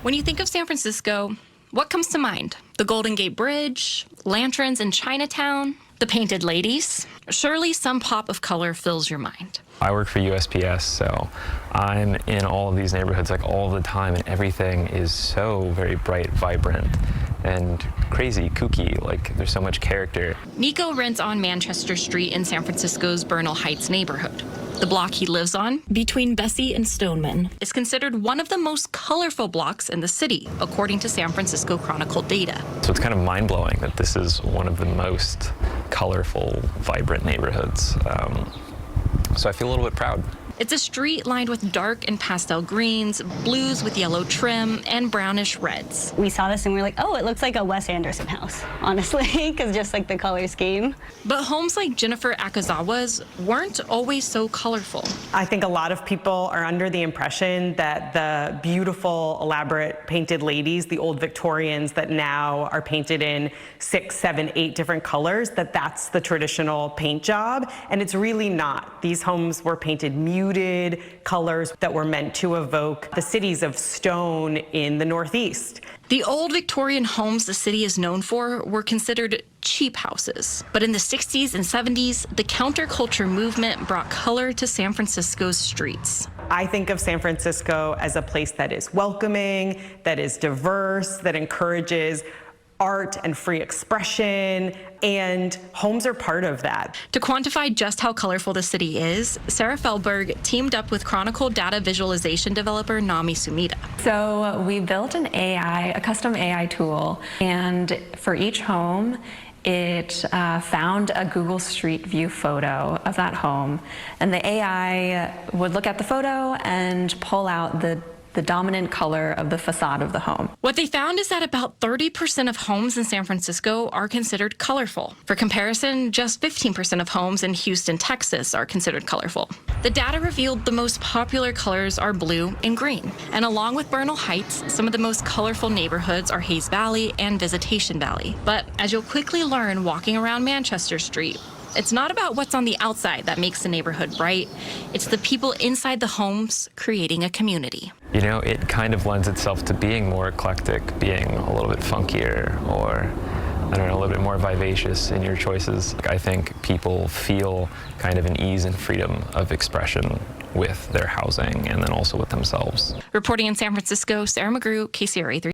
When you think of San Francisco, what comes to mind? The Golden Gate Bridge, lanterns in Chinatown, the painted ladies? Surely some pop of color fills your mind. I work for USPS, so I'm in all of these neighborhoods like all the time, and everything is so very bright, vibrant, and crazy, kooky. Like there's so much character. Nico rents on Manchester Street in San Francisco's Bernal Heights neighborhood. The block he lives on, between Bessie and Stoneman, is considered one of the most colorful blocks in the city, according to San Francisco Chronicle data. So it's kind of mind-blowing that this is one of the most colorful, vibrant neighborhoods. So I feel a little bit proud. It's a street lined with dark and pastel greens, blues with yellow trim, and brownish reds. We saw this and we were like, oh, it looks like a Wes Anderson house, honestly, because just like the color scheme. But homes like Jennifer Akazawa's weren't always so colorful. I think a lot of people are under the impression that the beautiful, elaborate painted ladies, the old Victorians that now are painted in 6, 7, 8 different colors, that's the traditional paint job, and it's really not. These homes were painted muted colors that were meant to evoke the cities of stone in the Northeast. The old Victorian homes the city is known for were considered cheap houses. But in the 60s and 70s, the counterculture movement brought color to San Francisco's streets. I think of San Francisco as a place that is welcoming, that is diverse, that encourages art and free expression, and homes are part of that. To quantify just how colorful the city is, Sarah Feldberg teamed up with Chronicle data visualization developer Nami Sumida. So we built a custom AI tool, and for each home, it found a Google Street View photo of that home, and the AI would look at the photo and pull out the dominant color of the facade of the home. What they found is that about 30% of homes in San Francisco are considered colorful. For comparison, just 15% of homes in Houston, Texas are considered colorful. The data revealed the most popular colors are blue and green. And along with Bernal Heights, some of the most colorful neighborhoods are Hayes Valley and Visitation Valley. But as you'll quickly learn walking around Manchester Street, it's not about what's on the outside that makes the neighborhood bright. It's the people inside the homes creating a community. You know, it kind of lends itself to being more eclectic, being a little bit funkier, or I don't know, a little bit more vivacious in your choices. I think people feel kind of an ease and freedom of expression with their housing and then also with themselves. Reporting in San Francisco, Sarah McGrew, KCRA 3.